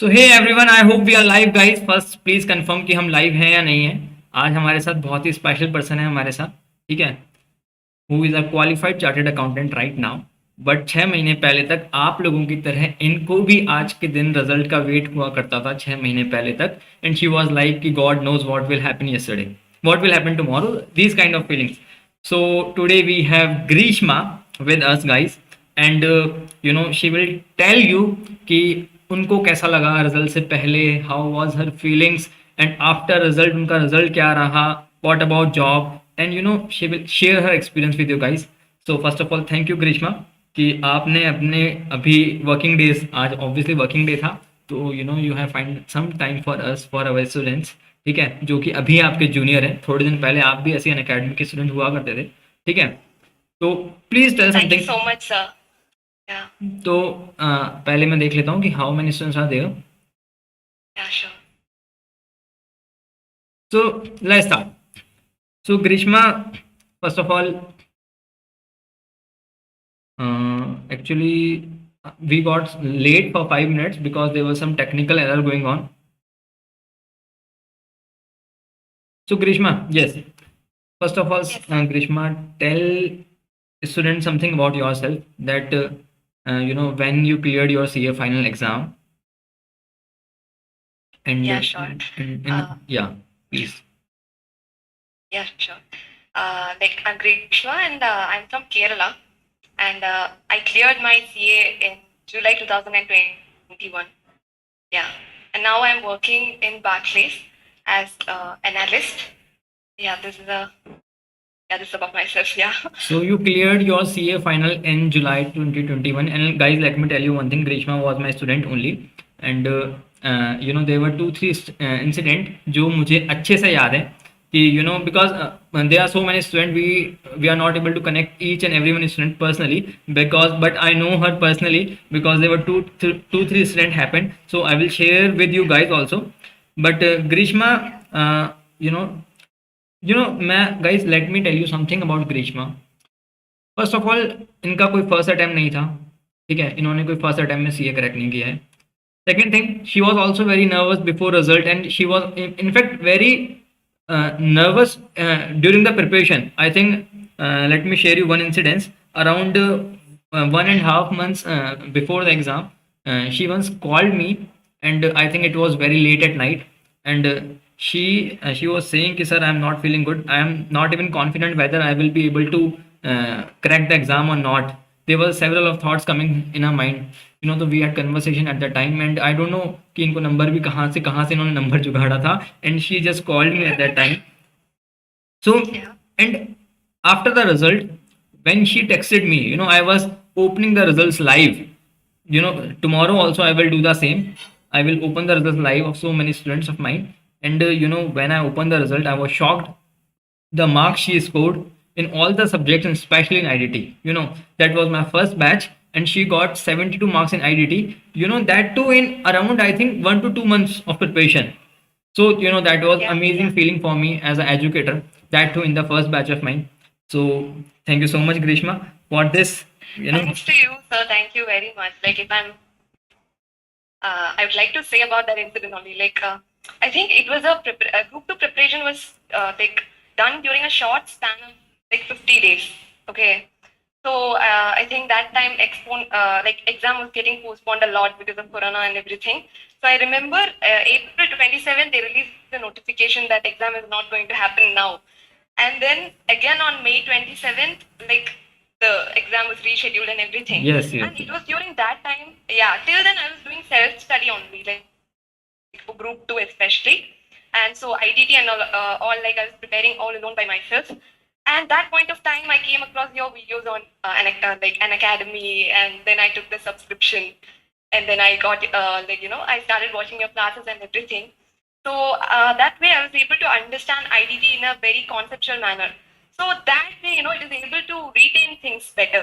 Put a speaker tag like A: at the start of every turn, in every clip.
A: So hey everyone, I hope we are live guys. First please confirm कि हम live हैं या नहीं है। आज हमारे साथ बहुत ही स्पेशल पर्सन है हमारे साथ, ठीक है, who is a qualified chartered accountant right now. But 6 महीने पहले तक आप लोगों की तरह इनको भी आज के दिन रिजल्ट का वेट हुआ करता था 6 महीने पहले तक। एंड शी वॉज लाइक कि God knows what will happen yesterday, what will happen tomorrow, these kind of feelings. So today we have Greeshma with us guys, and she will tell you कि उनको कैसा लगा result से पहले, how was her feelings, and after result उनका result क्या रहा, what about job, and she will share her experience with you guys. So first of all thank you Grishma कि आपने अपने अभी वर्किंग डेज, आज ऑब्वियसली वर्किंग डे था, तो you have find some time for us, for our students, ठीक है, जो कि अभी आपके जूनियर हैं। थोड़े दिन पहले आप भी ऐसे अनअकैडमी के स्टूडेंट हुआ करते थे, ठीक है। तो please tell
B: Thank you
A: something.
B: so much, sir. Yeah,
A: तो पहले मैं देख लेता हूँ कि how many students are there.
B: yeah, sure.
A: So let's start. So Grishma, first of all, actually we got late for 5 minutes because there was some technical error going on. So Grishma, yes. First of all,
B: Yes, sir.
A: Grishma, tell students something about yourself, that when you cleared your CA final exam, and
B: Yeah, sure.
A: yeah, please.
B: Yeah, sure. I'm Greeshma and I'm from Kerala, and I cleared my CA in July 2021. Yeah, and now I'm working in Barclays as analyst. Yeah, this is about myself. Yeah.
A: So you cleared your CA final in July 2021, and guys, let me tell you one thing. Grishma was my student only, and there were 2-3 incident जो मुझे अच्छे से याद है कि because there are so many students, we are not able to connect each and every one student personally, but I know her personally because there were two three incident happened. So I will share with you guys also. But Grishma, मैं guys, let me tell you something about Grishma. First of all, इनका कोई first attempt नहीं था, ठीक है, इन्होंने कोई first attempt में सीए क्रैक नहीं किया है। Second thing, she was also very nervous before result, and she was in fact very nervous during the preparation. I think, let me share you one incidence. Around 1.5 months before the exam, she once called me, and I think it was very late at night, and she was saying ki sir, I am not feeling good, I am not even confident whether I will be able to crack the exam or not. There were several of thoughts coming in her mind, तो we had conversation at the time, and I don't know कि इनको number भी कहाँ से इन्होंने number जुगाड़ा था, and she just called me at that time. So,
B: Yeah.
A: and after the result, when she texted me, I was opening the results live. Tomorrow also I will do the same. I will open the results live of so many students of mine. And when I opened the result, I was shocked. The marks she scored in all the subjects, and especially in IDT. That was my first batch, and she got 72 marks in IDT. That too in around, I think, 1 to 2 months of preparation. So that was
B: Yeah.
A: amazing feeling for me as an educator. That too in the first batch of mine. So thank you so much, Grishma, for this.
B: Thanks to you, sir. Thank you very much. I would like to say about that incident only. I think it was a group 2 preparation was done during a short span of 50 days. Okay. So I think that time exam was getting postponed a lot because of Corona and everything. So I remember April 27th, they released the notification that exam is not going to happen now. And then again on May 27th, the exam was rescheduled and everything.
A: Yes.
B: And it was during that time, yeah, till then I was doing self-study only, for group 2 especially. And so IDT and all I was preparing all alone by myself. And that point of time, I came across your videos on Unacademy, and then I took the subscription, and then I got I started watching your classes and everything. So that way, I was able to understand IDT in a very conceptual manner. So that way, it is able to retain things better.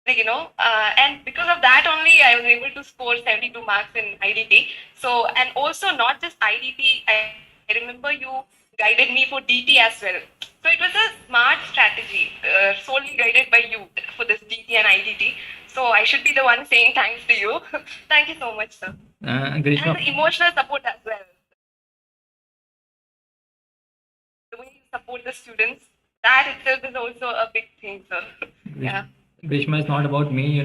B: And because of that only, I was able to score 72 marks in IDT. So, and also not just IDT, I remember you guided me for DT as well. So it was a smart strategy, solely guided by you for this DT and IDT. So I should be the one saying thanks to you. Thank you so much, sir. And
A: Greeshma,
B: the emotional support as well. The way you support the students, that itself is also a big thing, sir. Yeah.
A: Grishma is not about me,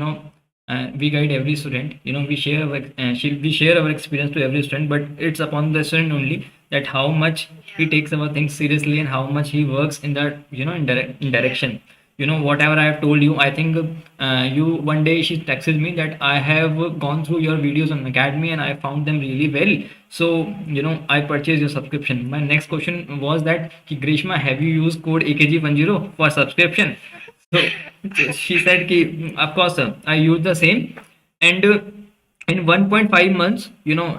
A: we guide every student, we share our experience to every student, but it's upon the student only that how much he takes our things seriously and how much he works in that, in direction. Whatever I have told you, I think you one day she texted me that I have gone through your videos on Academy and I found them really well. So, I purchased your subscription. My next question was that, Grishma, have you used code AKG10 for subscription? So she said, of course, sir, I used the same. And in 1.5 months,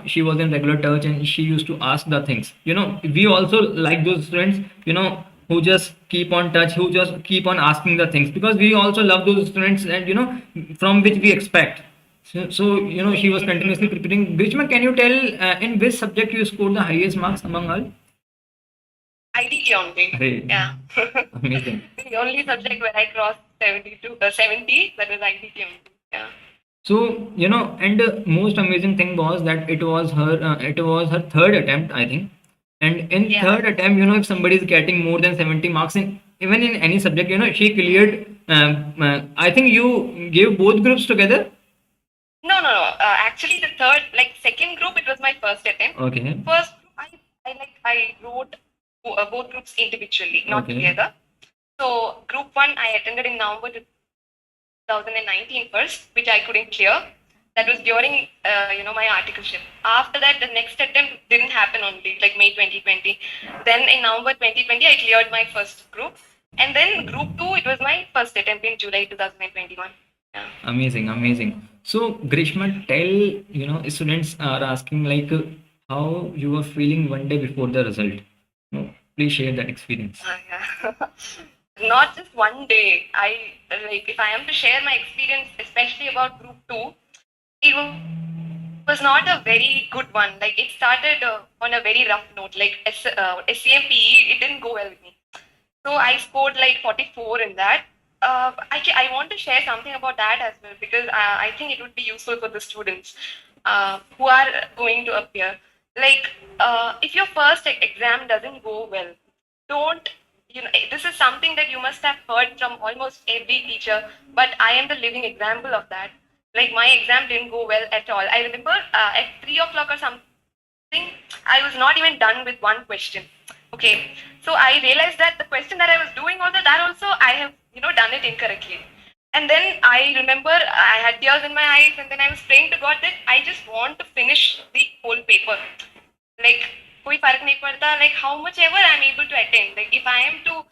A: she was in regular touch and she used to ask the things. We also like those students, who just keep on touch, who just keep on asking the things, because we also love those students and, from which we expect. So she was continuously preparing. Grishma, can you tell in which subject you scored the highest marks among all?
B: IDT only.
A: Hey,
B: Yeah.
A: amazing.
B: The only subject where I crossed 70, that was IDT only. Yeah.
A: So, and most amazing thing was that it was her third attempt, I think. And in
B: Yeah.
A: third attempt, if somebody is getting more than 70 marks in even in any subject, she cleared. I think you gave both groups together.
B: No. Actually, the third, like second group, it was my first attempt.
A: Okay.
B: First, I wrote both groups individually, not
A: Okay.
B: together. So group one, I attended in November 2019 first, which I couldn't clear. That was during my articleship. After that, the next attempt didn't happen only like May 2020. Then in November 2020, I cleared my first group, and then group two, it was my first attempt in July 2021. Yeah.
A: Amazing. So, Grishma, tell, students are asking like how you were feeling one day before the result. Please share that experience.
B: Yeah. Not just one day. If I am to share my experience, especially about group two, it was not a very good one. Like it started on a very rough note. Like SCMPE, it didn't go well with me. So I scored like 44 in that. I want to share something about that as well, because I think it would be useful for the students who are going to appear. Like if your first exam doesn't go well, don't, this is something that you must have heard from almost every teacher, but I am the living example of that. Like my exam didn't go well at all. I remember at 3 o'clock or something, I was not even done with one question. Okay, so I realized that the question that I was doing that also I have done it incorrectly. And then I remember I had tears in my eyes, and then I was praying to God that I just want to finish the whole paper. Like कोई फर्क नहीं पड़ता, like how much ever I'm able to attend. Like if I am to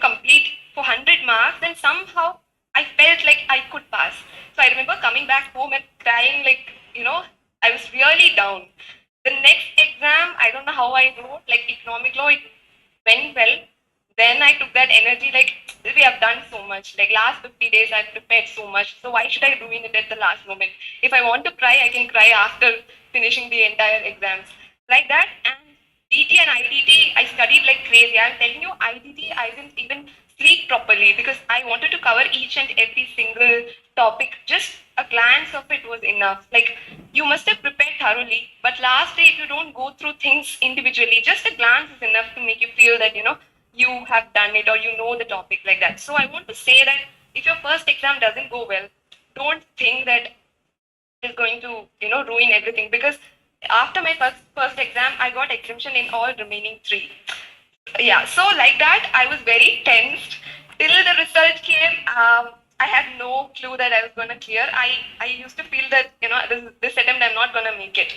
B: complete for 100 marks, then somehow I felt like I could pass. So I remember coming back home and crying, like I was really down. The next exam, I don't know how I wrote, like economic law, it went well. Then I took that energy, like we have done so much. Like last 50 days, I've prepared so much. So why should I ruin it at the last moment? If I want to cry, I can cry after finishing the entire exams. Like that. And DT and IDT, I studied like crazy. I'm telling you, IDT, I didn't even sleep properly because I wanted to cover each and every single topic. Just a glance of it was enough. Like you must have prepared thoroughly, but last day, if you don't go through things individually, just a glance is enough to make you feel that you have done it or you know the topic, like that. So I want to say that if your first exam doesn't go well, don't think that it's going to ruin everything, because after my first exam, I got exemption in all remaining 3. Yeah, so like that, I was very tensed till the result came. I had no clue that I was going to clear. I used to feel that this attempt I'm not going to make it,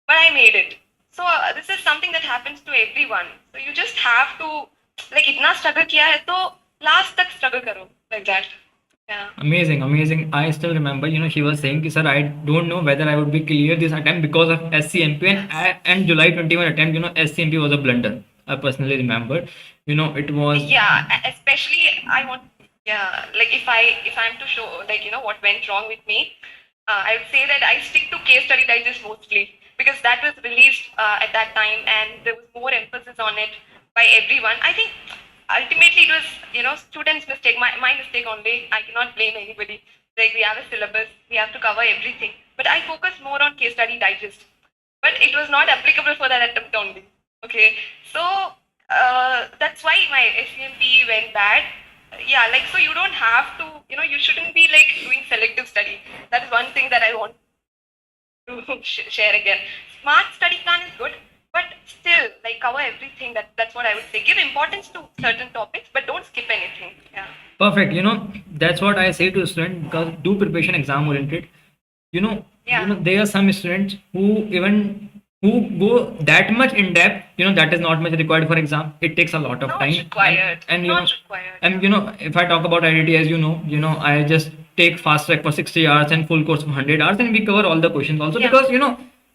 B: but I made it. So this is something that happens to everyone. So you just have to, like, इतना struggle किया है तो last तक struggle करो, like that. Yeah.
A: Amazing. I still remember, she was saying, sir, I don't know whether I would be clear this attempt because of SCMP and July 21 attempt, SCMP was a blunder. I personally remember, it was.
B: Yeah, especially like if I'm to show, like, what went wrong with me, I would say that I stick to case study digest mostly, because that was released at that time and there was more emphasis on it by everyone. I think ultimately it was students' mistake, my mistake only. I cannot blame anybody. Like we have a syllabus, we have to cover everything. But I focused more on case study digest. But it was not applicable for that attempt only. Okay, so that's why my SCMP went bad. Yeah, like so you don't have to, you shouldn't be like doing selective study. That is one thing that I want to share again. Smart study plan is good, but still like cover everything. That's what I would say. Give importance to certain topics, but don't skip anything. Yeah.
A: Perfect. That's what I say to a student, because do preparation exam oriented.
B: Yeah.
A: There are some students who go that much in depth. That is not much required for exam. It takes a lot of
B: Not
A: time.
B: required.
A: And
B: Not required.
A: and if I talk about IDT, as I just take fast track for 60 hours and full course for 100 hours, and we cover all the questions also,
B: Yeah.
A: because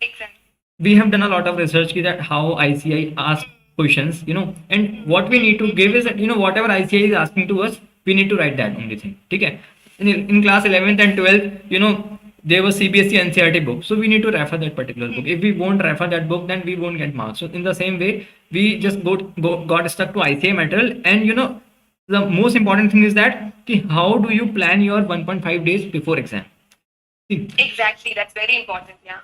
B: Exactly.
A: we have done a lot of research that how ICI asks questions, and what we need to give is that whatever ICI is asking to us, we need to write that only thing. Okay. In class 11th and 12th, there was CBSE NCERT book, so we need to refer that particular book. If we won't refer that book, then we won't get marks. So in the same way, we just got stuck to ICI material, and the most important thing is that how do you plan your 1.5 days before exam?
B: Exactly, that's very important. Yeah.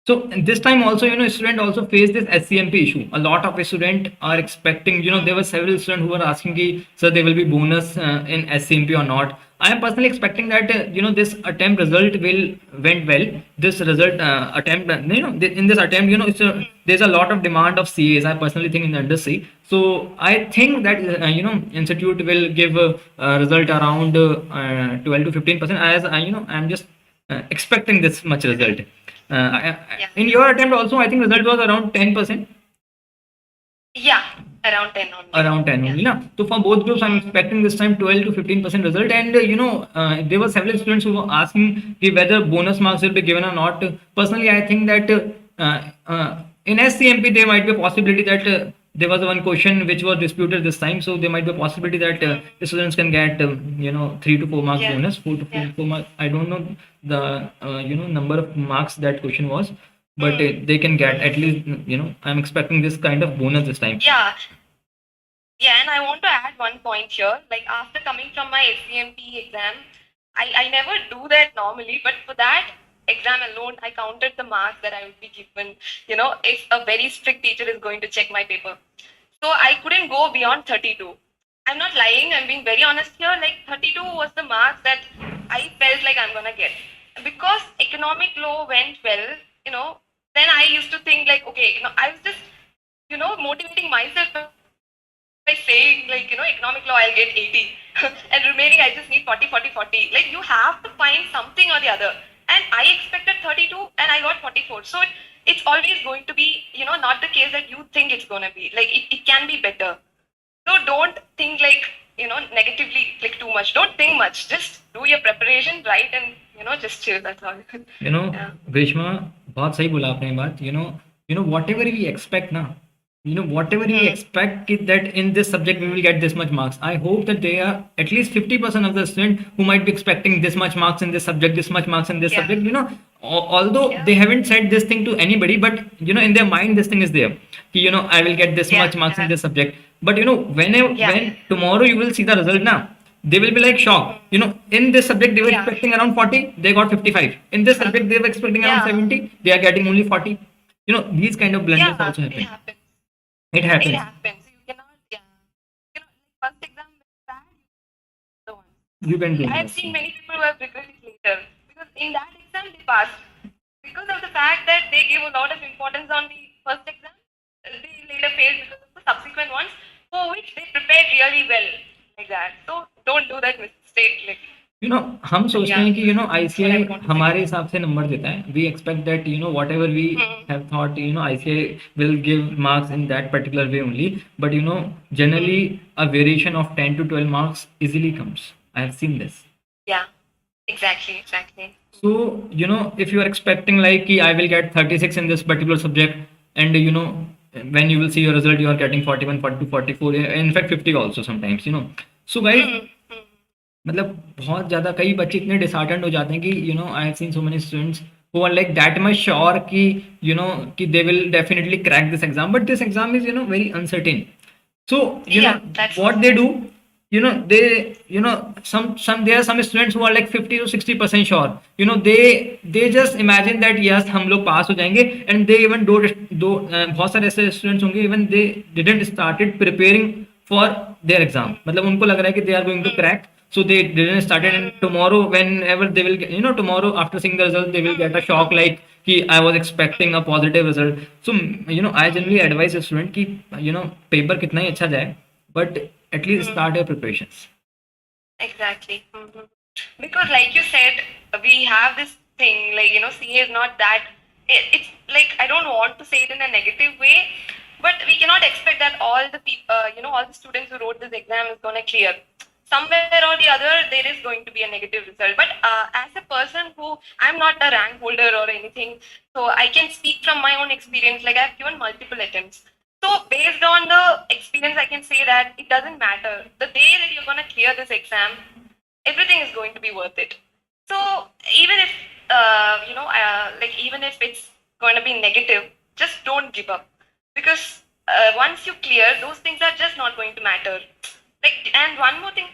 A: So this time also, student also face this SCMP issue. A lot of student are expecting, there were several students who were asking, sir, there will be bonus in SCMP or not. I am personally expecting that, this attempt result went well. This result attempt, in this attempt, there's a lot of demand of CAs. I personally think in the industry. So I think that, institute will give a result around 12 to 15%. As I'm just expecting this much result. In your attempt also, I think result was around 10%.
B: Yeah, around 10 only.
A: Around 10 only, na? So for both groups, I'm expecting this time 12 to 15% result. And there were several students who were asking whether bonus marks will be given or not. Personally, I think that in SCMP there might be a possibility that there was one question which was disputed this time, so there might be a possibility that the students can get 3 to 4 marks bonus, 4 to 4 marks. I don't know the number of marks that question was, but they can get at least, I'm expecting this kind of bonus this time.
B: Yeah, and I want to add one point here. Like after coming from my SCMP exam, I never do that normally, but for that exam alone, I counted the marks that I would be given. If a very strict teacher is going to check my paper. So I couldn't go beyond 32. I'm not lying, I'm being very honest here. Like 32 was the marks that I felt like I'm gonna get. Because economic law went well, then I used to think like, okay, I was just, motivating myself by saying like, economic law I'll get 80 and remaining I just need 40, 40, 40. Like you have to find something or the other. And I expected 32 and I got 44. So it's always going to be, not the case that you think it's going to be. Like it can be better. So don't think like, negatively like too much. Don't think much. Just do your preparation right and, just chill. That's all.
A: Greeshma, बहुत सही बोला आपने बात. Whatever we expect ना, whatever we expect that in this subject we will get this much marks. I hope that there are at least 50% of the students who might be expecting this much marks in this subject, this much marks in this subject. Although they haven't said this thing to anybody, but in their mind this thing is there. I will get this much marks in this subject. But when tomorrow you will see the result now, they will be like shocked. In this subject they were expecting around 40, they got 55. In this subject they were expecting around 70, they are getting only 40. These kind of blunders also happen. It happens.
B: You cannot, first exam is bad, the one.
A: You can do
B: I have seen many people who have regretted later because in that exam they passed because of the fact that they gave a lot of importance on the first exam. They later failed because of the subsequent ones for which they prepared really well like that. So don't do that mistake. Like,
A: हम सोचते हैं कि ICI हमारे हिसाब से number देता है. We expect that whatever we have thought ICI will give marks in that particular way only, but generally a variation of 10 to 12 marks easily comes. I have seen this.
B: Yeah, exactly.
A: So if you are expecting like I will get 36 in this particular subject, and when you will see your result you are getting 41, 42, 44, in fact 50 also sometimes. So guys, मतलब बहुत ज़्यादा कई बच्चे इतने disheartened हो जाते हैं कि I have seen so many students who are like that much sure कि they will definitely crack this exam, but this exam is very uncertain. So what they do, some there are some students who are like 50 to 60% sure. They just imagine that yes हम लोग पास हो जाएंगे, and they even दो बहुत सारे ऐसे students होंगे even they didn't started preparing for their exam. मतलब उनको लग रहा है कि they are going to crack, so they didn't started, and tomorrow whenever they will get, tomorrow after seeing the result they will get a shock like कि I was expecting a positive result. So I generally advise a student कि paper कितना ही अच्छा जाए, but at least start your preparations.
B: Exactly. Because like you said, we have this thing like, CA is not that, it's like, I don't want to say it in a negative way, but we cannot expect that all the people, all the students who wrote this exam is going to clear. Somewhere or the other, there is going to be a negative result. But as a person who, I'm not a rank holder or anything, so I can speak from my own experience. Like, I've given multiple attempts. So based on the experience, I can say that it doesn't matter. The day that you're going to clear this exam, everything is going to be worth it. So even if, even if it's going to be negative, just don't give up. Because once you clear, those things are just not going to matter. And one more thing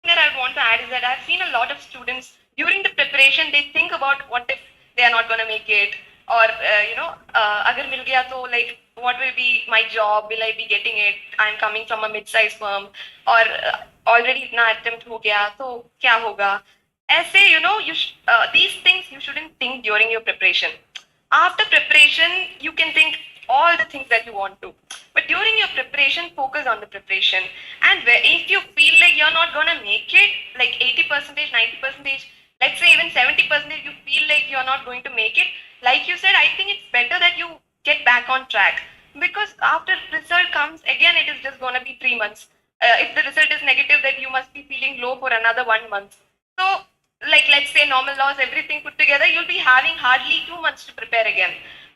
B: that I want to add is that I've seen a lot of students during the preparation, they think about what if they are not going to make it, or agar mil gaya to, like, what will be my job, will I be getting it, I'm coming from a mid-sized firm, or already itna attempt ho gaya to kya hoga. Aise, these things you shouldn't think during your preparation. After preparation, you can think all the things that you want to, but during your preparation, focus on the preparation. And if you feel like you're not gonna make it, like 80%, 90%, let's say even 70%, you feel like you're not going to make it, like you said, I think it's better that you get back on track, because after result comes, again it is just gonna be 3 months. If the result is negative, then you must be feeling low for another 1 month. So, like, let's say normal loss, everything put together, you'll be having hardly 2 months to prepare again.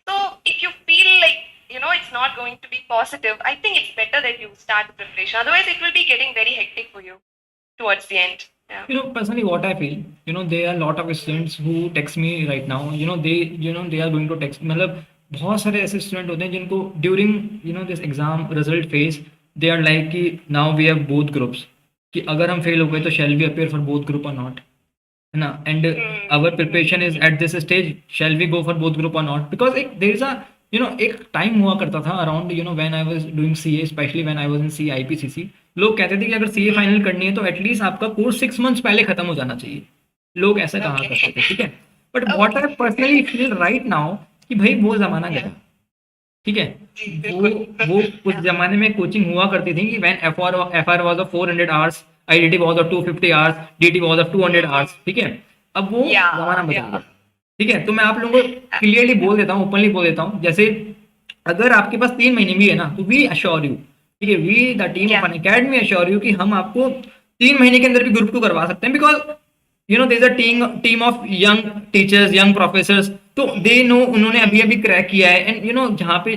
B: So if you feel like, it's not going to be positive, I think it's better that you start the preparation. Otherwise, it will be getting very hectic for you towards the end. Yeah.
A: Personally, what I feel, there are a lot of students who text me right now. They are going to text. मतलब बहुत सारे ऐसे student होते हैं जिनको during this exam result phase, they are like कि now we have both groups. कि अगर हम fail हो गए तो shall we appear for both group or not? है ना? And our preparation is at this stage, shall we go for both group or not? Because there is a एक time हुआ करता था around when I was doing CA, specially when I was in CA IPCC, लोग कहते थे कि अगर CA final करनी है तो एटलीस्ट आपका कोर्स 6 मंथ्स पहले खत्म हो जाना चाहिए. लोग ऐसा कहा करते थे, ठीक है. But what I personally feel right now कि भाई वो जमाना गया, ठीक है. वो उस जमाने में कोचिंग हुआ करती थी कि when FR was of 400 hours, IDT was of 250 hours, DT was of 200 hours, ठीक है. अब वो जमाना बदल गया, ठीक है. तो मैं आप लोगों को क्लियरली बोल देता हूँ, ओपनली बोल देता हूँ, जैसे अगर आपके पास 3 महीने भी है ना, तो वी अश्योर यू, ठीक है, we the team of Unacademy assure you कि हम आपको 3 महीने के अंदर भी ग्रुप 2 करवा सकते हैं. Because there is a team of young teachers, young professors, तो दे नो, उन्होंने अभी अभी क्रैक किया है. एंड जहाँ पे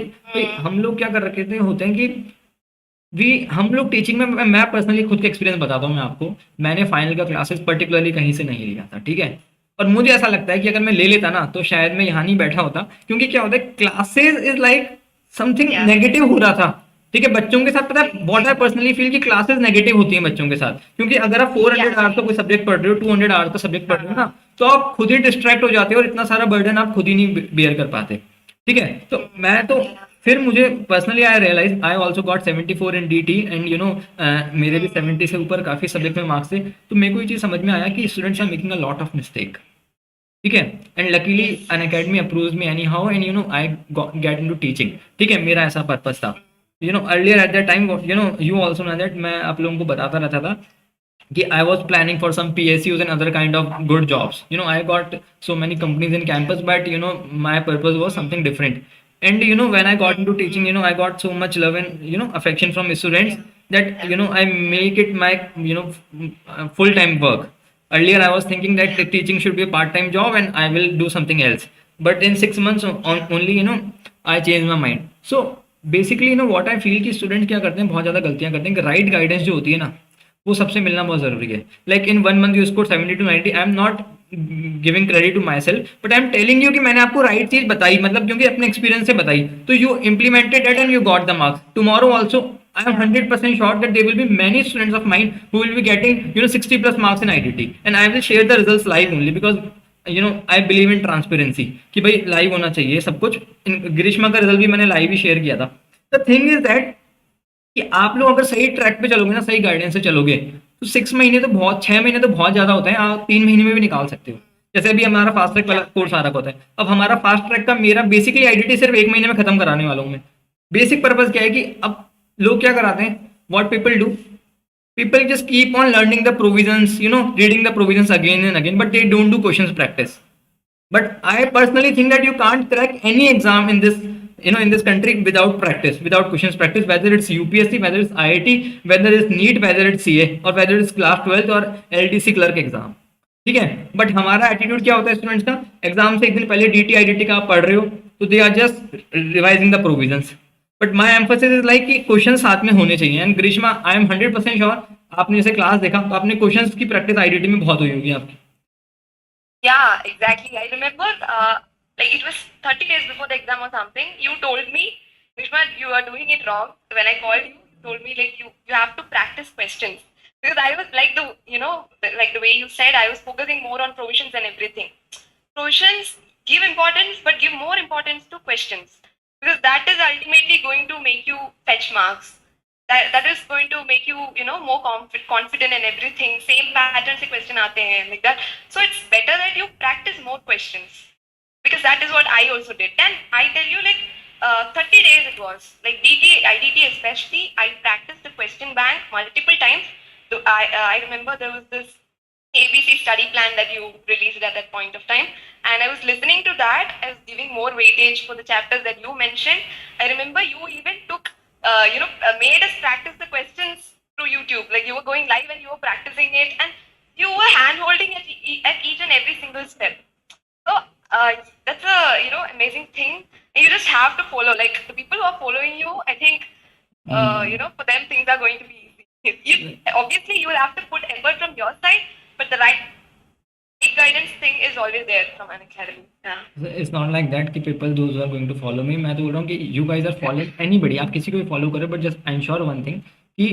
A: हम लोग क्या कर रखे थे होते हैं कि हम लोग टीचिंग में, मैं पर्सनली खुद का एक्सपीरियंस बताता हूँ मैं आपको, मैंने फाइनल का क्लासेस पर्टिकुलरली कहीं से नहीं लिया था, ठीक है. और मुझे ऐसा लगता है कि अगर मैं ले लेता ना तो शायद मैं यहाँ नहीं बैठा होता, क्योंकि क्या होता है, classes is like something negative हो रहा था, ठीक है. बच्चों के साथ पता है व्हाट आई पर्सनली फील कि क्लासेस नेगेटिव होती हैं बच्चों के साथ, क्योंकि अगर आप 400 आवर्स का कोई सब्जेक्ट पढ़ रहे हो, 200 आवर्स का सब्जेक्ट पढ़ रहे हो ना, तो आप खुद ही डिस्ट्रैक्ट हो जाते हो और इतना सारा बर्डन आप खुद ही नहीं बेयर कर पाते, ठीक है. तो मैं तो फिर मुझे personally I realise I also got 74 in DT, and मेरे भी 70 से ऊपर काफी सब्जेक्ट में मार्क्स थे. तो मेरे को ये चीज समझ में आया कि students are making a lot of mistake, ठीक है. And luckily Unacademy approves me anyhow, and I get into teaching, ठीक है. मेरा ऐसा पर्पस था. Earlier at that time, you also know that, मैं आप लोगों को बताता रहता था कि I was planning for some PSUs and other kind of good jobs. I got so many companies in campus, but my purpose was something different. And when I got into teaching, I got so much love and affection from students that I make it my full-time work. Earlier I was thinking that teaching should be a part-time job and I will do something else, but in 6 months only I changed my mind. So basically what I feel कि students क्या करते हैं, बहुत ज़्यादा गलतियाँ करते हैं कि right guidance जो होती है ना, वो सबसे मिलना बहुत ज़रूरी है. Like in 1 month you scored 70 to 90. I am not giving credit to myself, but I am telling you कि मैंने आपको राइट चीज बताई, मतलब क्योंकि अपने एक्सपीरियंस से बताई, तो you implemented it and you got the marks. Tomorrow also I am 100% sure that there will be many students of mine who will be getting 60 plus marks in IDT, and I will share the results live only because I believe in transparency कि भाई live होना चाहिए सब कुछ. ग्रीष्मा का result भी मैंने live ही share किया था. द थिंग इज दैट कि आप लोग अगर सही ट्रैक पे चलोगे ना, सही गाइडेंस से चलोगे, तो 6 महीने तो बहुत, 6 महीने तो बहुत ज्यादा होता है, आप 3 महीने में भी निकाल सकते हो. जैसे अभी हमारा फास्ट ट्रैक वाला कोर्स आ रहा होता है, अब हमारा फास्ट ट्रैक का मेरा बेसिकली आईडीटी सिर्फ 1 महीने में खत्म कराने वाला हूँ मैं. बेसिक पर्पज क्या है कि अब लोग क्या कराते हैं, what people do, people just keep on learning the provisions, reading the provisions again and again, but they don't do questions practice. But I personally think that you can't crack any exam in this, in this country without practice, without questions practice, whether it's UPSC, whether it's IIT, whether it's NEET, whether it's CA, or whether it's class 12th or LTC clerk exam. ठीक है. But हमारा attitude क्या होता है students का, exam से एक दिन पहले डीटी आईडीटी का आप पढ़ रहे हो तो they are just revising the provisions. But my emphasis is like कि क्वेश्चन साथ में होने चाहिए. And Grishma, I am 100% sure, आपने जैसे क्लास देखा तो आपने क्वेश्चंस की प्रैक्टिस आईडीटी में बहुत हुई होगी आपकी.
B: Yeah, exactly. I remember, like it was 30 days before the exam or something. You told me, Greeshma, you are doing it wrong. When I called you, you told me like you have to practice questions, because I was like like the way you said, I was focusing more on provisions and everything. Provisions give importance, but give more importance to questions, because that is ultimately going to make you fetch marks. That is going to make you more confident and everything. Same pattern se question aate hain like that. So it's better that you practice more questions, because that is what I also did. And I tell you, like 30 days it was, like IDT especially, I practiced the question bank multiple times. So I remember there was this ABC study plan that you released at that point of time, and I was listening to that. I was giving more weightage for the chapters that you mentioned. I remember you even took made us practice the questions through YouTube. Like you were going live and you were practicing it, and you were hand holding at each and every single step. So that's a amazing thing. And you just have to follow. Like the people who are following you, I think for them things are going to be easy. Obviously you will have to put effort from your side, but the right guidance thing is always there from Unacademy. Yeah.
A: It's not like that कि people those who are going to follow me, मैं तो बोल रहा हूँ कि you guys are following anybody, आप किसी को भी follow करें, but just ensure one thing कि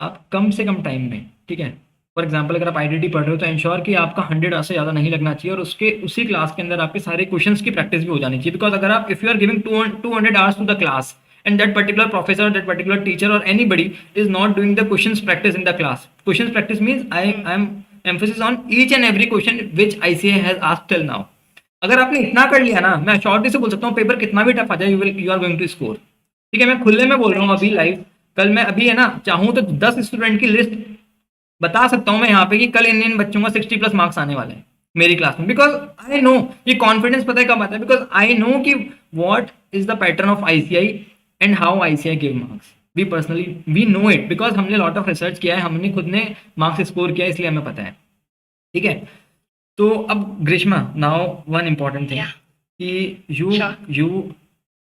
A: आप कम से कम टाइम में, ठीक है, फॉर एग्जाम्पल अगर आप आईडीटी पढ़ रहे हो तो इंश्योर कि आपका 100 से ज़्यादा नहीं लगना चाहिए, और उसके उसी क्लास के अंदर आपके सारे क्वेश्चंस की प्रैक्टिस भी हो जानी चाहिए. बिकॉज अगर आप, if you are giving 200 hours to the class and that particular professor, that particular teacher or anybody is not doing the questions practice in the class. Questions practice means I am emphasis on each and every question which ICA has asked till now. अगर आपने इतना कर लिया ना, मैं surety से बोल सकता हूँ पेपर कितना भी टफ आ जाए, you are going to score. ठीक है, मैं खुले में बोल रहा हूँ अभी लाइव. कल मैं अभी है ना, चाहूँ तो 10 स्टूडेंट की लिस्ट बता सकता हूँ मैं यहाँ पे कि कल इन बच्चों का 60 प्लस मार्क्स आने वाले हैं मेरी क्लास में. बिकॉज आई नो, ये कॉन्फिडेंस पता है कब आता है, बिकॉज आई नो कि what is the pattern of ICAI and how ICAI give marks. We personally we know it, because हमने लॉट ऑफ रिसर्च किया है, हमने खुद ने मार्क्स स्कोर किया है, इसलिए हमें पता है. ठीक है, तो अब Grishma, now one important thing कि यू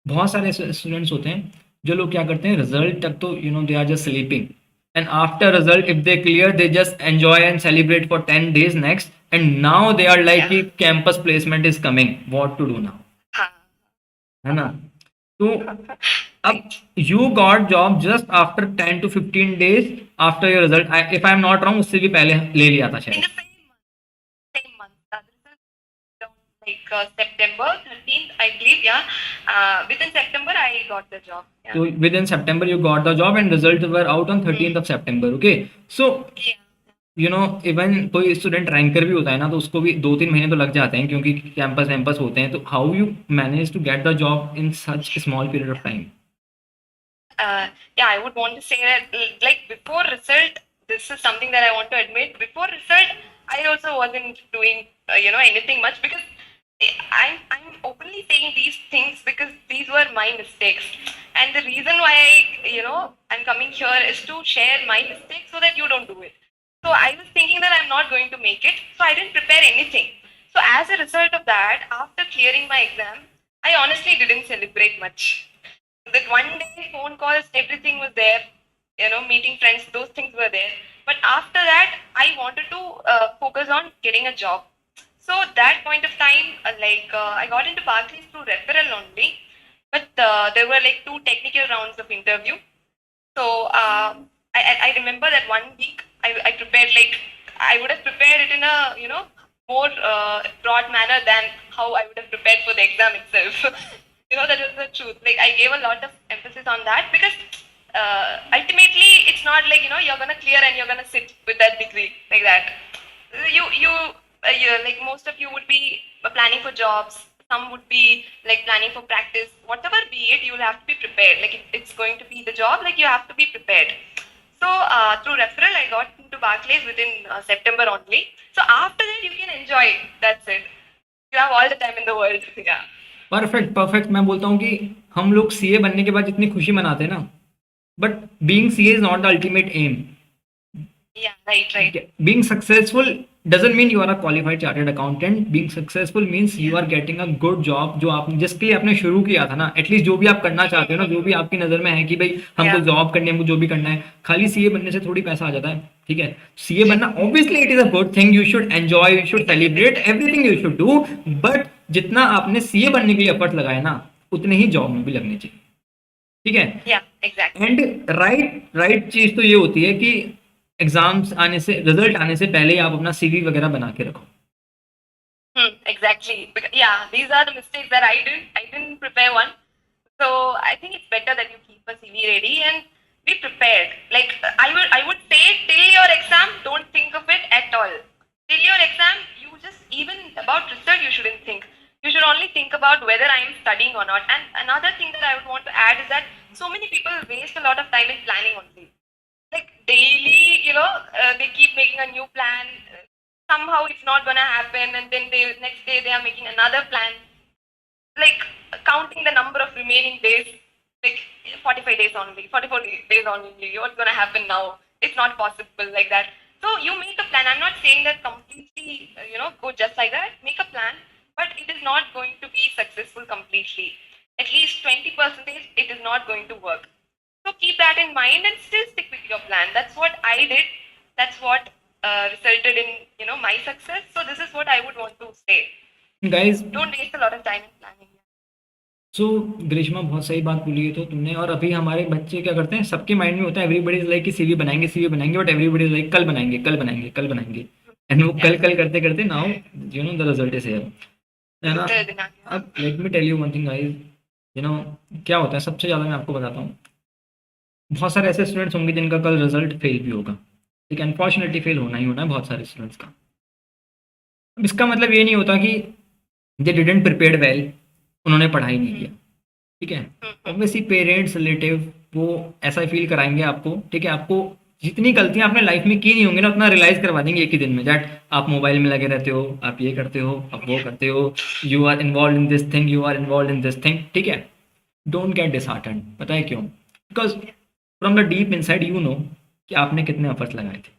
A: बहुत सारे स्टूडेंट्स होते हैं जो लोग क्या करते हैं, रिजल्ट तक तो they are just sleeping, and after result if they clear they just enjoy and celebrate for 10 days next, and now they are like campus placement is coming, what to do now, है ना. तो अब you got job just after 10 to 15 days after your result. if I am not wrong, उससे भी पहले ले लिया था शायद.
B: Same month. Like September 13th, I believe. Within September, I got the job. Yeah.
A: So within September you got the job and results were out on 13th of September. Okay, so even कोई student ranker भी होता है ना, तो उसको भी 2-3 महीने तो लग जाते हैं क्योंकि कैंपस होते हैं. तो how you manage to get the job in such small period of time?
B: Yeah, I would want to say that, like before result, this is something that I want to admit. Before result, I also wasn't doing anything much, because I'm openly saying these things because these were my mistakes, and the reason why I'm coming here is to share my mistakes so that you don't do it. So I was thinking that I'm not going to make it, so I didn't prepare anything. So as a result of that, after clearing my exam, I honestly didn't celebrate much. That one day phone calls, everything was there, meeting friends, those things were there. But after that, I wanted to focus on getting a job. So that point of time, I got into Barclays through referral only. But there were like 2 technical rounds of interview. So I remember that 1 week I prepared, like I would have prepared it in a more broad manner than how I would have prepared for the exam itself. That was the truth. Like I gave a lot of emphasis on that because ultimately it's not like you're gonna clear and you're gonna sit with that degree like that. You like most of you would be planning for jobs. Some would be like planning for practice. Whatever be it, you will have to be prepared. Like if it's going to be the job, like you have to be prepared. So through referral, I got into Barclays within September only. So after that, you can enjoy. That's it. You have all the time in the world. Yeah.
A: Perfect perfect. मैं बोलता हूँ कि हम लोग CA बनने के बाद जितनी खुशी मनाते हैं ना, but being CA is not the ultimate aim.
B: Yeah, right.
A: Being successful doesn't mean you are a qualified chartered accountant. Being successful means you are getting a good job जो आप जिसके लिए आपने शुरू किया था ना, एटलीस्ट जो भी आप करना चाहते हो ना, जो भी आपकी नज़र में है कि भाई हमको जॉब करनी है, हमको जो भी करना है, खाली सीए बनने से थोड़ी पैसा आ जाता है। ठीक है, सीए बनना obviously it is a good thing, you should enjoy, you should celebrate everything you should do, but जितना आपने सीए बनने के लिए एफर्ट लगाया ना, उतने ही जॉब में भी लगने चाहिए। ठीक है, एंड राइट चीज तो ये होती है कि एग्जाम्स आने से, रिजल्ट आने से पहले ही आप अपना सीवी वगैरह बना के रखो।
B: Exactly. Yeah, these are the mistakes that I did. I didn't prepare one. So I think it's better that you keep a CV ready and be prepared. Like I would say till your exam, don't think of it at all. Till your exam, you just, even about result, you shouldn't think. You should only think about whether I am studying or not. And another thing that I would want to add is that so many people waste a lot of time in planning only. Like daily, they keep making a new plan. Somehow it's not gonna happen, and then next day they are making another plan. Like counting the number of remaining days, like 45 days only, 44 days only. What's gonna happen now? It's not possible like that. So you make a plan. I'm not saying that completely, go just like that. Make a plan, but it is not going to be successful completely. At least 20% it is not going to work. So keep that in mind and still stick with your plan. That's what I did. That's what resulted in my success. So this is what I would want to say.
A: Guys,
B: don't waste a lot of time in planning.
A: So ग्रीष्मा बहुत सही बात बोली है तो तुमने। और अभी हमारे बच्चे क्या करते हैं, सबके माइंड में होता है एवरीबडी इज लाइक कि सीवी बनाएंगे, बट एवरीबडी इज लाइक कल बनाएंगे, एंड वो कल करते करते now the result is here, है ना। अब let me tell you one thing guys, क्या होता है, सबसे ज़्यादा मैं आपको बताता हूँ, बहुत सारे ऐसे स्टूडेंट्स होंगे जिनका कल रिजल्ट फेल भी होगा। ठीक है, अनफॉर्चुनेटली फेल होना ही होना है बहुत सारे स्टूडेंट्स का। अब इसका मतलब ये नहीं होता कि दे डिडंट प्रिपेयर वेल, उन्होंने पढ़ाई नहीं किया। ठीक है, ऑब्वियसली पेरेंट्स, रिलेटिव वो ऐसा फील कराएंगे आपको। ठीक है, आपको जितनी गलतियां आपने लाइफ में की नहीं होंगी ना, उतना रियलाइज करवा देंगे एक ही दिन में, दैट आप मोबाइल में लगे रहते हो, आप ये करते हो, आप वो करते हो, you are involve in this thing, you are involve in this thing. ठीक है, डोंट गेट डिसहार्टेंड। पता है क्यों? Because from the deep inside you know कि आपने कितने एफर्ट्स लगाए थे।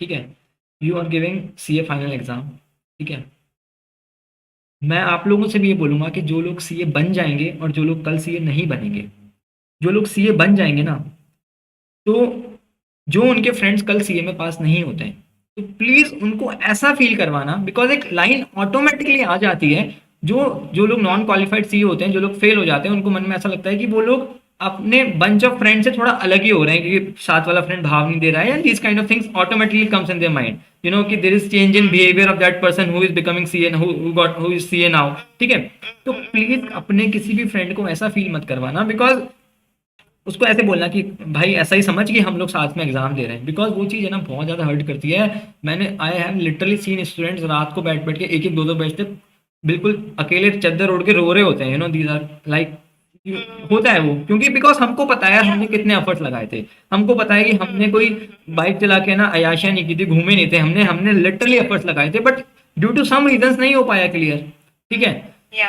A: ठीक है, you are giving CA final exam. ठीक है, मैं आप लोगों से भी ये बोलूँगा कि जो लोग सीए बन जाएंगे और जो लोग कल सीए नहीं बनेंगे, जो लोग सीए बन जाएंगे ना, तो जो उनके फ्रेंड्स कल सीए में पास नहीं होते हैं, तो प्लीज़ उनको ऐसा फील करवाना, बिकॉज एक लाइन ऑटोमेटिकली आ जाती है। जो लोग नॉन क्वालिफाइड सीए होते हैं, जो लोग फेल हो जाते हैं, उनको मन में ऐसा लगता है कि वो लोग अपने बंच ऑफ फ्रेंड से थोड़ा अलग ही हो रहे हैं, क्योंकि साथ वाला फ्रेंड भाव नहीं दे रहा है, and these kind of things automatically comes in their mind, कि there is change in behaviour of that person who is becoming CA, who is CA now. ठीक है, तो प्लीज अपने किसी भी फ्रेंड को ऐसा फील मत करवाना, बिकॉज उसको ऐसे बोलना कि भाई ऐसा ही समझ कि हम लोग साथ में एग्जाम दे रहे हैं, बिकॉज वो चीज़ है ना बहुत ज़्यादा हर्ट करती है। I have literally seen students रात को बैठ के एक दो बजे तक बिल्कुल अकेले चद्दर ओढ़ के रो रहे होते हैं, दीज आर लाइक, होता है वो, क्योंकि बिकॉज हमको पता है हमने कितने एफर्ट्स लगाए थे, हमको पता है कि हमने कोई बाइक चला के ना अयाशियां नहीं की थी, घूमे नहीं थे, हमने लिटरली एफर्ट्स लगाए थे, but due to some reasons नहीं हो पाया क्लियर। ठीक है,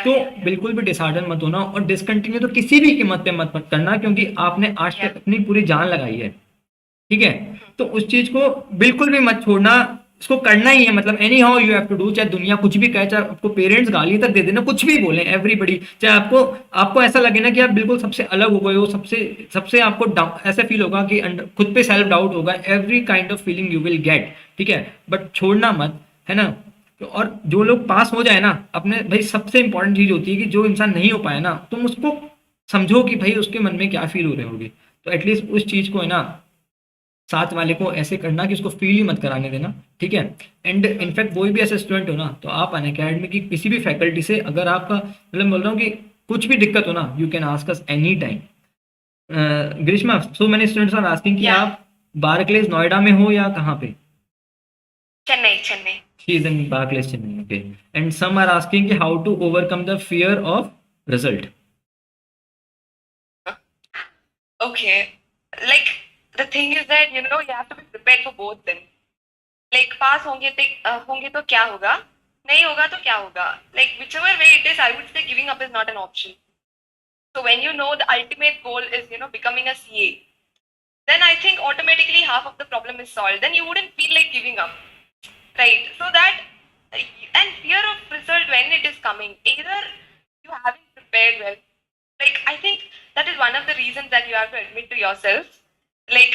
A: तो बिल्कुल भी डिसहार्टन मत होना, और डिसकंटिन्यू तो किसी भी कीमत पे मत करना, क्योंकि आपने आज तक अपनी पूरी जान लगाई है। ठीक है, तो उस चीज को बिल्कुल भी मत छोड़ना, इसको करना ही है। मतलब anyhow you have to do, चाहे दुनिया कुछ भी कहे, चाहे आपको पेरेंट्स गाली तक दे देना, कुछ भी बोले, एवरीबडी, चाहे आपको ऐसा लगे ना कि आप बिल्कुल सबसे अलग हो गए हो, सबसे आपको ऐसा फील होगा कि खुद पे सेल्फ डाउट होगा, every kind of feeling you will get. ठीक है, बट छोड़ना मत, है ना। और जो लोग पास हो जाए ना, अपने भाई सबसे इंपॉर्टेंट चीज होती है कि जो इंसान नहीं हो पाया ना, तुम उसको समझो कि भाई उसके मन में क्या फील हो रहे होगे। तो एटलीस्ट उस चीज़ को है ना साथ वाले को ऐसे करना कि उसको फील ही मत कराने देना, ठीक है। एंड इनफैक्ट कोई भी ऐसे स्टूडेंट हो ना, तो आप अनअकैडमी की किसी भी फैकल्टी से अगर आपका मतलब बोल रहा हूँ कि कुछ भी दिक्कत हो ना, you can ask us any time. Grishma, so many students are asking कि
B: Yeah,
A: आप बार्कलेज नोएडा में हो या कहाँ पे?
B: Chennai, Chennai.
A: She is in Barclays Chennai, okay. And some are asking कि how to overcome the fear of result.
B: Okay. Like the thing is that you know you have to be prepared for both then. Like पास होंगे तो क्या होगा, नहीं होगा तो क्या होगा. Like whichever way it is, I would say giving up is not an option. So when you know the ultimate goal is becoming a CA, then I think automatically half of the problem is solved. Then you wouldn't feel like giving up, right? So that and fear of result when it is coming, either you haven't prepared well. Like I think that is one of the reasons that you have to admit to yourself. Like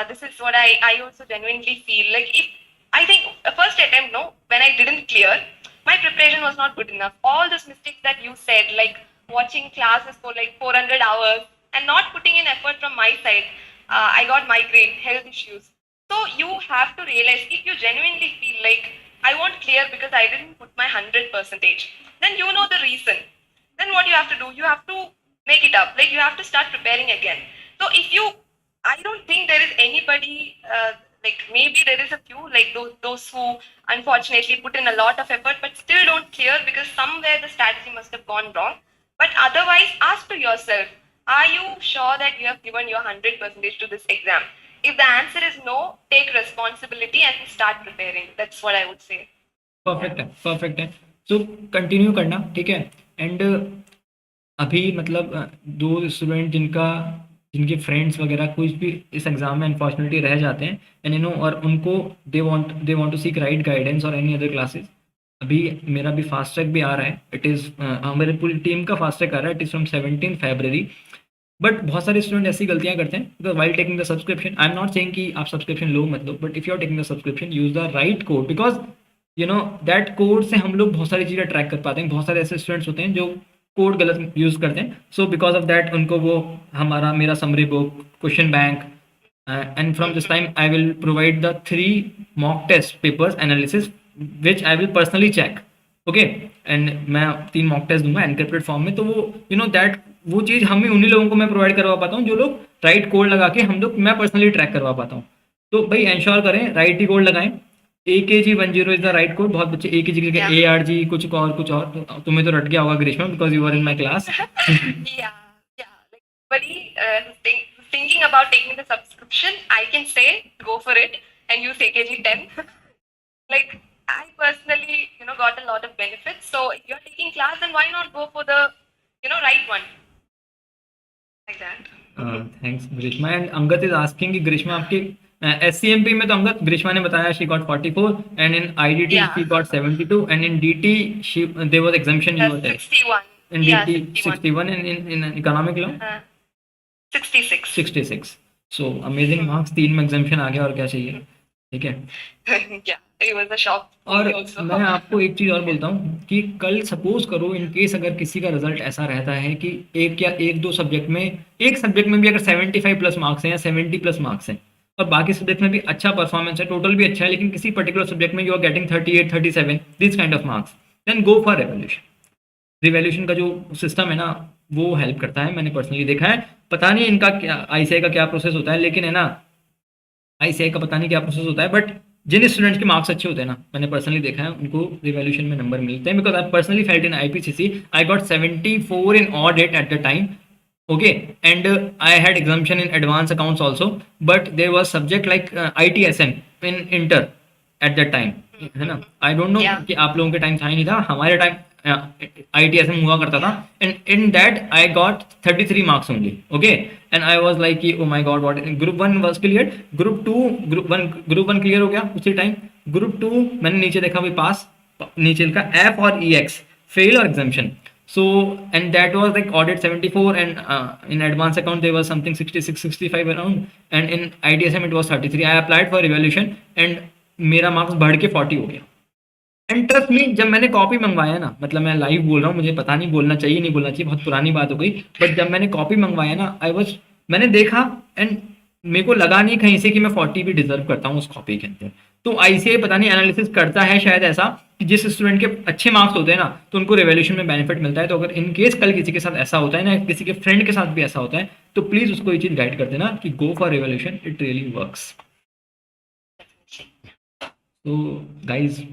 B: this is what I also genuinely feel. Like if I think first attempt, no, when I didn't clear, my preparation was not good enough. All those mistakes that you said, like watching classes for like 400 hours and not putting in effort from my side, I got migraine, health issues. So you have to realize if you genuinely feel like I won't clear because I didn't put my 100%, then you know the reason. Then what you have to do, you have to make it up. Like you have to start preparing again. So if you, I don't think there is anybody, like maybe there is a few, like those who unfortunately put in a lot of effort but still don't clear because somewhere the strategy must have gone wrong. But otherwise, ask to yourself, are you sure that you have given your 100% to this exam? If the answer is no, take responsibility and start preparing. That's what I would say.
A: Perfect है, perfect है। So continue करना, ठीक है। And अभी मतलब दो student जिनके friends वगैरह कुछ भी इस एग्जाम में अनफॉर्चुनेटली रह जाते हैं, एंड और उनको they want to seek right guidance और एनी अदर क्लासेस। अभी मेरा भी फास्ट ट्रैक भी आ रहा है, इट इज़ मेरे पूरी टीम का फास्ट ट्रैक आ रहा है, it is from 17 February. But बहुत सारे स्टूडेंट ऐसी गलतियां करते हैं because while taking the subscription, I am not saying कि आप सब्सक्रिप्शन लो मत लो, but if you are taking the subscription use the right code, because that code से हम लोग बहुत सारी चीज़ें ट्रैक कर पाते हैं। बहुत सारे ऐसे स्टूडेंट्स होते हैं जो कोड गलत यूज़ करते हैं, सो बिकॉज ऑफ दैट उनको वो मेरा summary book, question bank, and from this time I will provide the 3 mock test papers analysis which I will personally check, okay. And मैं 3 मॉक टेस्ट दूंगा encrypted form में, तो वो that वो चीज़ हम ही उन्हीं लोगों को मैं प्रोवाइड करवा पाता हूँ जो लोग राइट कोड लगा के मैं पर्सनली ट्रैक करवा पाता हूँ। तो भाई एंश्योर करें राइट ही कोड लगाएं। AKG10 is the right code. बहुत बच्चे AKG की जगह ARG कुछ और तो तुम्हें तो रट गया होगा Grishma, because you are in my class.
B: Yeah. Like buddy, who's thinking about taking the subscription, I can say go for it and use AKG10. Like I personally, got a lot of benefits. So if you're taking class, then why not go for the, right one? Like that.
A: Thanks Grishma. And Angad is asking कि ग्रीष्मा आपकी SCMP में तो अंगद ग्रीष्मा ने बताया she got 44 and in IDT she got 72 and in DT she there was exemption you were
B: 61.
A: In DT 61 and in economic law 66। So amazing marks, 3 में exemption आ गया, और क्या चाहिए, ठीक है।
B: Yeah, it was a shock.
A: और मैं आपको एक चीज़ और बोलता हूँ कि कल सपोज करो इन केस अगर किसी का रिजल्ट ऐसा रहता है कि एक दो सब्जेक्ट में, एक सब्जेक्ट में भी अगर 75 प्लस मार्क्स हैं या 70 प्लस मार्क्स हैं और बाकी सब्जेक्ट में भी अच्छा परफॉर्मेंस है, टोटल भी अच्छा है, लेकिन किसी पर्टिकुलर सब्जेक्ट में you are getting 38 37 this kind of marks, then go for revaluation. Revaluation का जो सिस्टम है ना वो हेल्प करता है, मैंने पर्सनली देखा है। पता नहीं इनका क्या ICAI का क्या प्रोसेस होता है, लेकिन है ना ICAI का पता नहीं क्या प्रोसेस होता है, बट जिन स्टूडेंट्स के मार्क्स अच्छे होते हैं ना, मैंने पर्सनली देखा है, उनको रिवैल्यूएशन में नंबर मिलते हैं। Because I personally felt in IPCC, I got 74 in audit eight the time, okay, and I had exemption in advanced accounts also, but there was subject like ITSM in inter at that time, है ना। I don't know कि आप लोगों के time था ही नहीं था, हमारे टाइम ITSM हुआ करता था, and in that I got 33 marks only, okay, and I was like कि oh my god what, group 1 was cleared, group 1 clear हो गया उसी टाइम, group 2 मैंने नीचे देखा भाई पास, नीचे लिखा F और EX fail or exemption. So and that was like audit 74 and in advanced account there was something 66 65 around, and in ITSM it was 33. I applied for evaluation and मेरा marks बढ़ के 40 हो गया। एंड ट्रस्ट मी, जब मैंने copy मंगवाया ना, मतलब मैं लाइव बोल रहा हूँ, मुझे पता नहीं बोलना चाहिए नहीं बोलना चाहिए, बहुत पुरानी बात हो गई, बट जब मैंने कॉपी मंगवाया ना, आई वॉज मैंने देखा एंड मेरे को लगा नहीं कहीं से कि मैं 40 भी डिजर्व करता हूँ उस कॉपी के अंदर। तो आईसीआई पता नहीं एनालिसिस करता है शायद ऐसा कि जिस स्टूडेंट के अच्छे मार्क्स होते हैं ना तो उनको रिवॉल्यूशन में बेनिफिट मिलता है। तो अगर इन केस कल किसी के साथ ऐसा होता है ना, किसी के फ्रेंड के साथ भी ऐसा होता है, तो प्लीज उसको ये चीज गाइड कर देना कि go for revolution, it really works. तो गाइज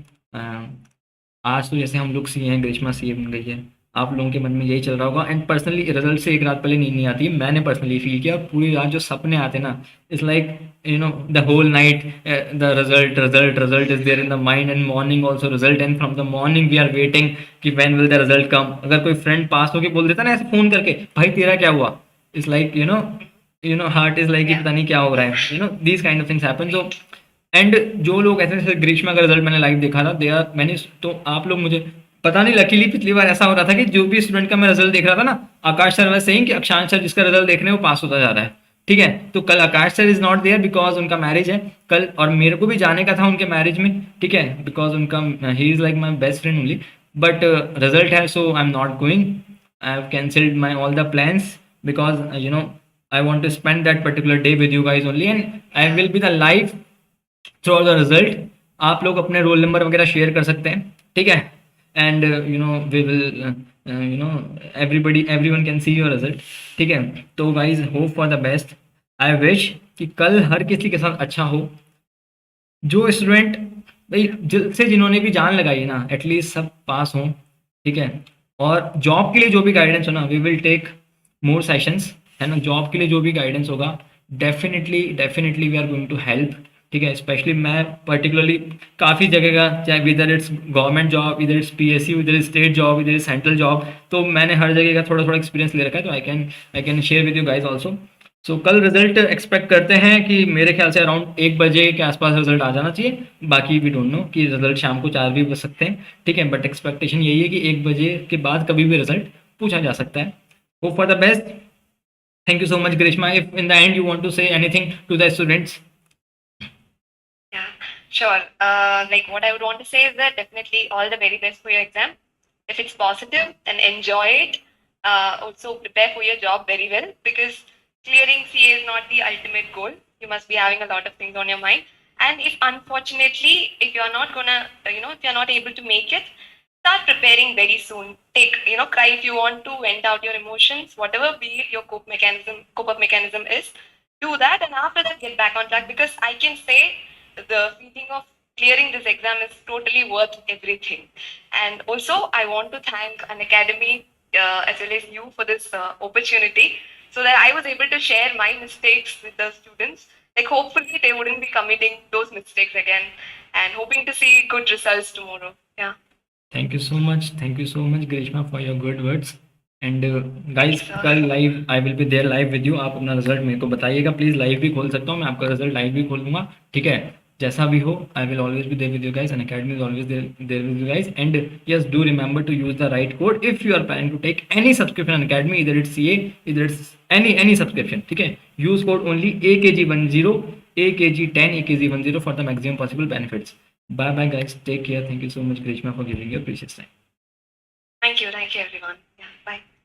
A: आज तो जैसे हम लोग सीए हैं, ग्रीष्मा सीए बन गई है, आप लोगों के मन में यही चल रहा होगा। एंड पर्सनली रिजल्ट से एक रात पहले नींद नहीं आती, मैंने पर्सनली फील किया। पूरी रात जो सपने आते ना, it's like you know the whole night the result result result is there in the mind and morning also result, and from the morning we are waiting कि when will the result come. अगर कोई friend पास होके बोल देता ना ऐसे phone करके, भाई तेरा क्या हुआ, it's like you no heart is like
B: Yeah.
A: पता नहीं क्या हो रहा है, these kind of things happen. So and जो लोग ऐसे जैसे ग्रीष्मा का रिजल्ट मैंने लाइव देखा था, दे आर मैंने, तो आप लोग मुझे पता नहीं, लकीली पिछली बार ऐसा हो रहा था कि जो भी स्टूडेंट का मैं रिजल्ट देख रहा था ना, आकाश सर वैसे सेइंग कि अक्षांश सर जिसका रिजल्ट देख रहे हैं वो पास होता जा रहा है। ठीक है, तो कल Akash sir is not there because उनका मैरिज है कल, और मेरे को भी जाने का था उनके मैरिज में। ठीक है, बिकॉज उनका he is like my best friend only, but result है so I am not going. I have cancelled my all the plans because I want to spend that particular day with you guys only, and I will be the live through the result. आप लोग अपने roll number वगैरह share कर सकते हैं, ठीक है, and we will everyone can see your result. ठीक है, तो guys hope for the best. I wish कि कल हर किसी के साथ अच्छा हो। जो स्टूडेंट भाई से जिन्होंने भी जान लगाई है ना, एटलीस्ट सब पास हों। ठीक है, और जॉब के लिए जो भी गाइडेंस हो ना, we will take more sessions, है ना। जॉब के लिए जो भी गाइडेंस होगा, definitely definitely we are going to help. ठीक है, स्पेशली मैं पर्टिकुलरली काफ़ी जगह का, चाहे इधर इट्स गवर्नमेंट जॉब, इधर इट्स पीएसयू, इधर इज स्टेट जॉब, इधर इज सेंट्रल जॉब, तो मैंने हर जगह का थोड़ा थोड़ा एक्सपीरियंस ले रखा है। तो I can share with you guys also. So कल रिजल्ट एक्सपेक्ट करते हैं कि मेरे ख्याल से अराउंड 1 बजे के आसपास रिजल्ट आ जाना चाहिए। बाकी वी डोंट नो कि रिजल्ट शाम को 4 भी बज सकते हैं। ठीक है, बट एक्सपेक्टेशन यही है कि 1 बजे के बाद कभी भी रिजल्ट पूछा जा सकता है। Hope for the best. Thank you so much, Grishma. If in the end you want to say anything to the students.
B: Yeah, sure. Like what I would want to say is that definitely all the very best for your exam. If it's positive, then enjoy it. Also prepare for your job very well, because clearing CA is not the ultimate goal. You must be having a lot of things on your mind. And if unfortunately, if you're not gonna, if you're not able to make it, start preparing very soon. Cry if you want to, vent out your emotions, whatever be your cope up mechanism is, do that, and after that get back on track, because I can say the feeling of clearing this exam is totally worth everything. And also I want to thank Unacademy as well as you for this opportunity, so that I was able to share my mistakes with the students. Like hopefully they wouldn't be committing those mistakes again, and hoping to see good results tomorrow. Yeah.
A: Thank you so much, Grishma, for your good words. And guys
B: Thanks, sir.
A: कल live I will be there live with you. आप अपना result मेरे को बताइएगा please. Live भी खोल सकता हूँ मैं, आपका रिजल्ट लाइव भी खोल दूंगा। ठीक है, जैसा भी हो, I will always be there with you guys, and academy is always there with you guys. And yes, do remember to use the right code if you are planning to take any subscription on academy, इधर it's CA, इधर it's any subscription. ठीक है, use code only AKG10, AKG10, AKG10 for the maximum possible benefits. Bye bye guys, take care. Thank you so much, Grishma, for giving your precious time.
B: Thank you everyone. Yeah, bye.